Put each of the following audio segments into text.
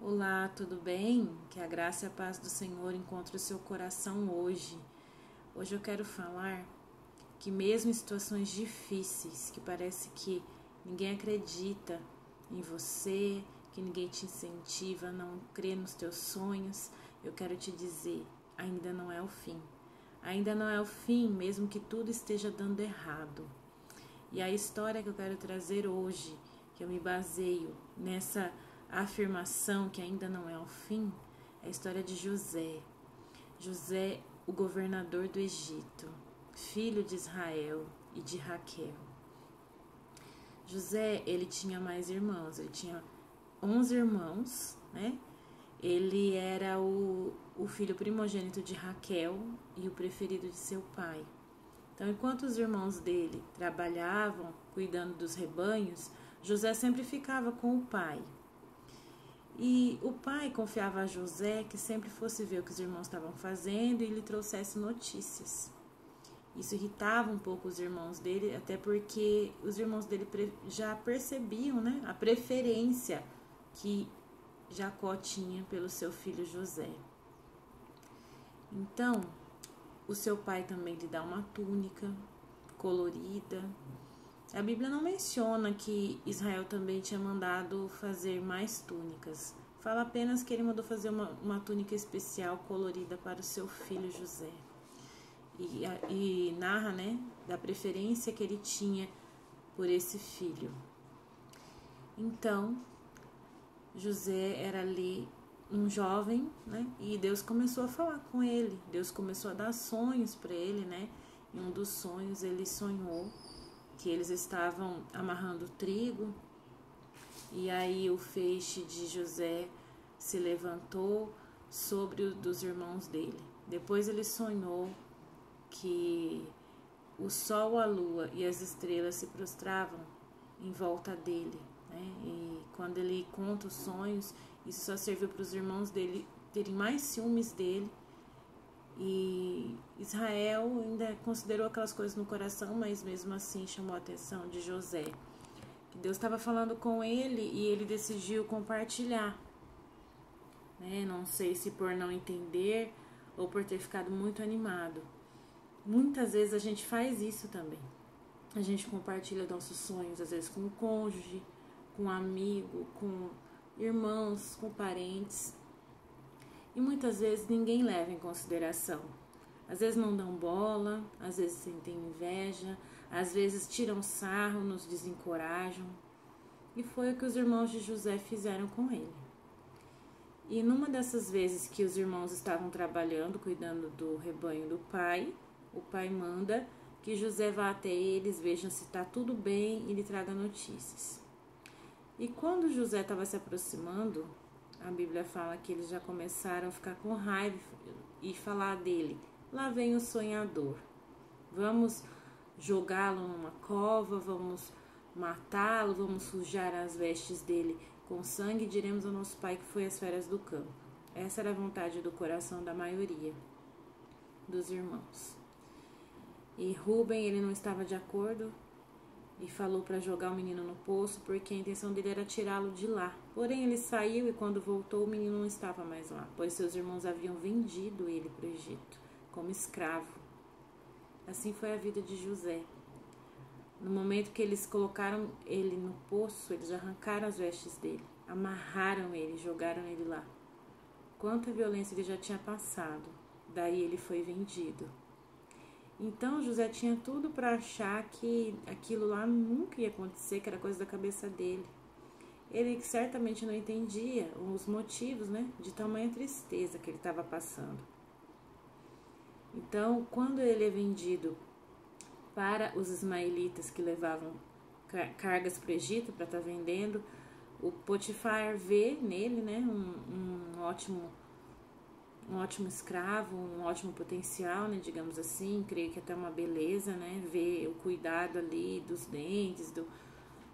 Olá, tudo bem? Que a graça e a paz do Senhor encontre o seu coração hoje. Hoje eu quero falar que mesmo em situações difíceis, que parece que ninguém acredita em você, que ninguém te incentiva a não crer nos teus sonhos, eu quero te dizer, ainda não é o fim. Ainda não é o fim, mesmo que tudo esteja dando errado. E a história que eu quero trazer hoje, que eu me baseio nessa afirmação que ainda não é o fim, é a história de José. José, o governador do Egito, filho de Israel e de Raquel. José, ele tinha mais irmãos, ele tinha 11 irmãos, né? Ele era o filho primogênito de Raquel e o preferido de seu pai. Então, enquanto os irmãos dele trabalhavam cuidando dos rebanhos, José sempre ficava com o pai. E o pai confiava a José que sempre fosse ver o que os irmãos estavam fazendo e lhe trouxesse notícias. Isso irritava um pouco os irmãos dele, até porque os irmãos dele já percebiam, né, a preferência que Jacó tinha pelo seu filho José. Então, o seu pai também lhe dá uma túnica colorida. A Bíblia não menciona que Israel também tinha mandado fazer mais túnicas. Fala apenas que ele mandou fazer uma túnica especial colorida para o seu filho José. E narra, né, da preferência que ele tinha por esse filho. Então, José era ali um jovem, né? E Deus começou a falar com ele. Deus começou a dar sonhos para ele, né? Em um dos sonhos ele sonhou que eles estavam amarrando trigo e aí o feixe de José se levantou sobre o dos irmãos dele. Depois ele sonhou que o sol, a lua e as estrelas se prostravam em volta dele, né? E quando ele conta os sonhos, isso só serviu para os irmãos dele terem mais ciúmes dele. E Israel ainda considerou aquelas coisas no coração, mas mesmo assim chamou a atenção de José. Que Deus estava falando com ele e ele decidiu compartilhar, né? Não sei se por não entender ou por ter ficado muito animado. Muitas vezes a gente faz isso também. A gente compartilha nossos sonhos, às vezes com o cônjuge, com um amigo, com irmãos, com parentes. E muitas vezes ninguém leva em consideração. Às vezes não dão bola, às vezes sentem inveja, às vezes tiram sarro, nos desencorajam. E foi o que os irmãos de José fizeram com ele. E numa dessas vezes que os irmãos estavam trabalhando, cuidando do rebanho do pai, o pai manda que José vá até eles, veja se está tudo bem e lhe traga notícias. E quando José estava se aproximando, a Bíblia fala que eles já começaram a ficar com raiva e falar dele: lá vem o sonhador, vamos jogá-lo numa cova, vamos matá-lo, vamos sujar as vestes dele com sangue e diremos ao nosso pai que foi às feras do campo. Essa era a vontade do coração da maioria dos irmãos. E Rúben, ele não estava de acordo e falou para jogar o menino no poço, porque a intenção dele era tirá-lo de lá. Porém, ele saiu e quando voltou, o menino não estava mais lá, pois seus irmãos haviam vendido ele para o Egito como escravo. Assim foi a vida de José. No momento que eles colocaram ele no poço, eles arrancaram as vestes dele, amarraram ele, jogaram ele lá. Quanta violência ele já tinha passado. Daí ele foi vendido. Então José tinha tudo para achar que aquilo lá nunca ia acontecer, que era coisa da cabeça dele. Ele certamente não entendia os motivos, né, de tamanha tristeza que ele estava passando. Então, quando ele é vendido para os ismaelitas que levavam cargas para o Egito para estar vendendo, o Potifar vê nele, né, um ótimo escravo, um ótimo potencial, né, digamos assim, creio que até uma beleza, né, ver o cuidado ali dos dentes,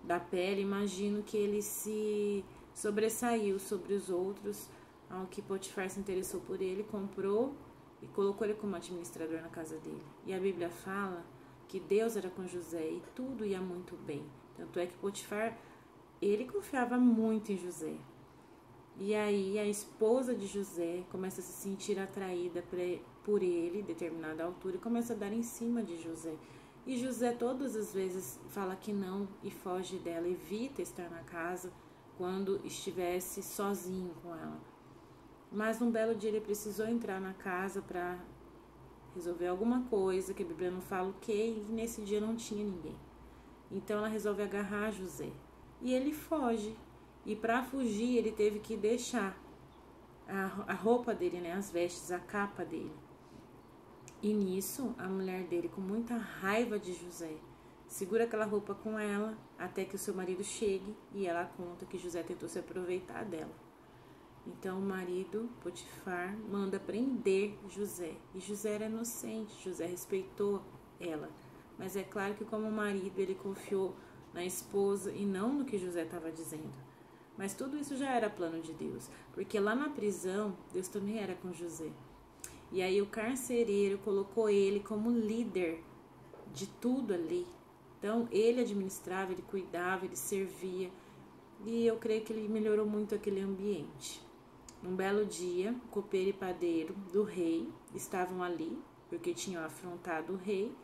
da pele. Imagino que ele se sobressaiu sobre os outros, ao que Potifar se interessou por ele, comprou e colocou ele como administrador na casa dele. E a Bíblia fala que Deus era com José e tudo ia muito bem. Tanto é que Potifar, ele confiava muito em José. E aí a esposa de José começa a se sentir atraída por ele, determinada altura, e começa a dar em cima de José. E José todas as vezes fala que não e foge dela, evita estar na casa quando estivesse sozinho com ela. Mas um belo dia ele precisou entrar na casa para resolver alguma coisa, que a Bíblia não fala o que, e nesse dia não tinha ninguém. Então ela resolve agarrar José. E ele foge. E para fugir ele teve que deixar a roupa dele, né, as vestes, a capa dele. E nisso a mulher dele, com muita raiva de José, segura aquela roupa com ela até que o seu marido chegue, e ela conta que José tentou se aproveitar dela. Então o marido, Potifar, manda prender José. E José era inocente, José respeitou ela. Mas é claro que como marido ele confiou na esposa e não no que José estava dizendo. Mas tudo isso já era plano de Deus, porque lá na prisão Deus também era com José. E aí o carcereiro colocou ele como líder de tudo ali. Então ele administrava, ele cuidava, ele servia. E eu creio que ele melhorou muito aquele ambiente. Um belo dia, o copeiro e padeiro do rei estavam ali, porque tinham afrontado o rei.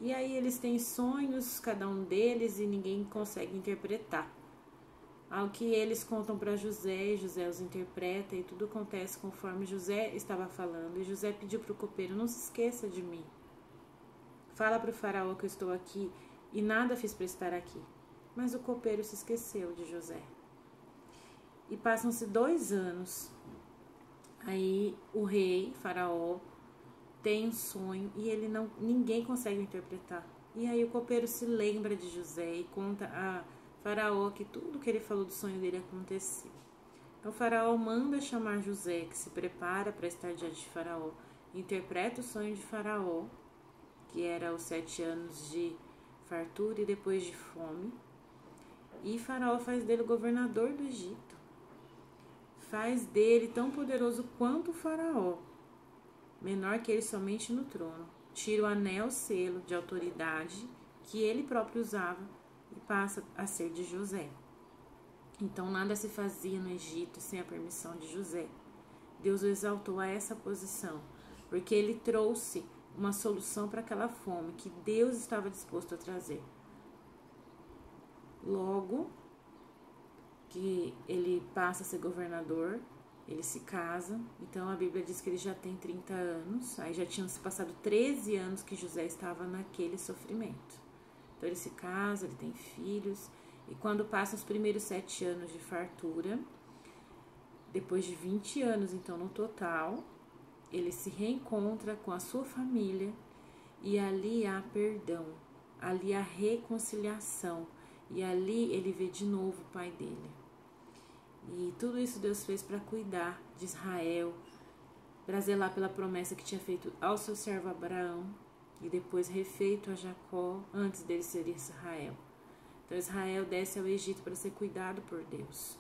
E aí eles têm sonhos, cada um deles, e ninguém consegue interpretar. Ao que eles contam para José, e José os interpreta, e tudo acontece conforme José estava falando. E José pediu para o copeiro: não se esqueça de mim. Fala para o faraó que eu estou aqui e nada fiz para estar aqui. Mas o copeiro se esqueceu de José. E passam-se 2 anos. Aí o rei, faraó, tem um sonho e ninguém consegue interpretar. E aí o copeiro se lembra de José e conta a Faraó que tudo que ele falou do sonho dele aconteceu. Então Faraó manda chamar José, que se prepara para estar diante de Faraó, interpreta o sonho de Faraó, que era os 7 anos de fartura e depois de fome. E Faraó faz dele o governador do Egito. Faz dele tão poderoso quanto o Faraó, menor que ele somente no trono. Tira o anel, selo de autoridade que ele próprio usava e passa a ser de José. Então nada se fazia no Egito sem a permissão de José. Deus o exaltou a essa posição, porque ele trouxe uma solução para aquela fome que Deus estava disposto a trazer. Logo que ele passa a ser governador, ele se casa. Então a Bíblia diz que ele já tem 30 anos, aí já tinham se passado 13 anos que José estava naquele sofrimento. Então ele se casa, ele tem filhos, e quando passam os primeiros 7 anos de fartura, depois de 20 anos então no total, ele se reencontra com a sua família, e ali há perdão, ali há reconciliação, e ali ele vê de novo o pai dele. E tudo isso Deus fez para cuidar de Israel, para zelar pela promessa que tinha feito ao seu servo Abraão, e depois refeito a Jacó antes dele ser Israel. Então Israel desce ao Egito para ser cuidado por Deus.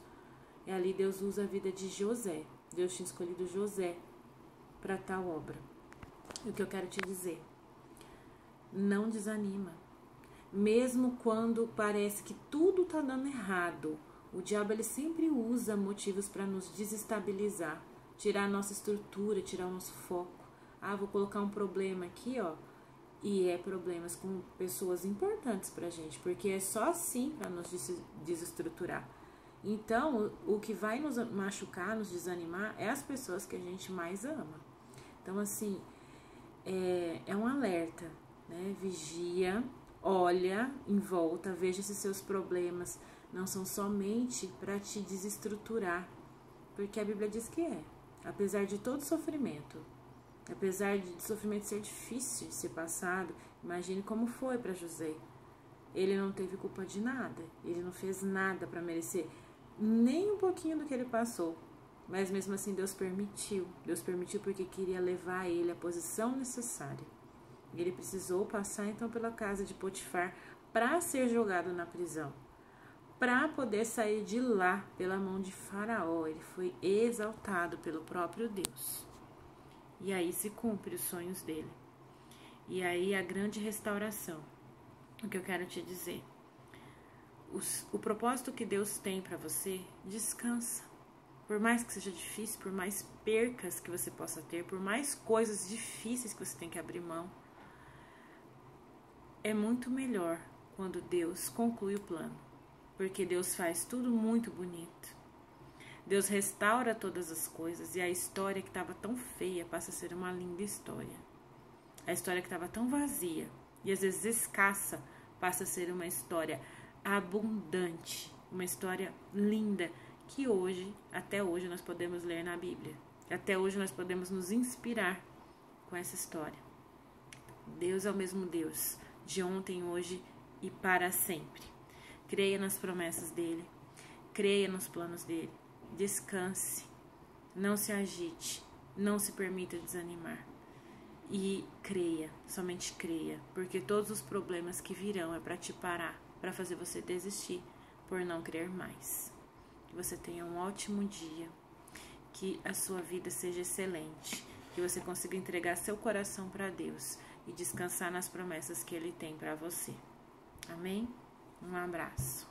E ali Deus usa a vida de José. Deus tinha escolhido José para tal obra. E o que eu quero te dizer: não desanima. Mesmo quando parece que tudo está dando errado, o diabo ele sempre usa motivos para nos desestabilizar, tirar a nossa estrutura, tirar o nosso foco. Ah, vou colocar um problema aqui, ó. E é problemas com pessoas importantes pra gente, porque é só assim para nos desestruturar. Então, o que vai nos machucar, nos desanimar, é as pessoas que a gente mais ama. Então, assim, é um alerta, né? Vigia, olha em volta, veja se seus problemas não são somente para te desestruturar, porque a Bíblia diz que é. Apesar de todo sofrimento, apesar de sofrimento ser difícil de ser passado, imagine como foi para José. Ele não teve culpa de nada, ele não fez nada para merecer nem um pouquinho do que ele passou. Mas mesmo assim Deus permitiu porque queria levar ele à posição necessária. Ele precisou passar então pela casa de Potifar para ser jogado na prisão, para poder sair de lá pela mão de Faraó. Ele foi exaltado pelo próprio Deus. E aí se cumpre os sonhos dele. E aí a grande restauração. O que eu quero te dizer: o propósito que Deus tem para você, descansa. Por mais que seja difícil, por mais percas que você possa ter, por mais coisas difíceis que você tem que abrir mão, é muito melhor quando Deus conclui o plano, porque Deus faz tudo muito bonito. Deus restaura todas as coisas e a história que estava tão feia passa a ser uma linda história. A história que estava tão vazia e às vezes escassa passa a ser uma história abundante, uma história linda, que hoje, até hoje, nós podemos ler na Bíblia. Até hoje nós podemos nos inspirar com essa história. Deus é o mesmo Deus, de ontem, hoje e para sempre. Creia nas promessas dele, creia nos planos dele, descanse, não se agite, não se permita desanimar. E creia, somente creia, porque todos os problemas que virão é para te parar, para fazer você desistir por não crer mais. Que você tenha um ótimo dia, que a sua vida seja excelente, que você consiga entregar seu coração para Deus e descansar nas promessas que Ele tem para você. Amém? Um abraço.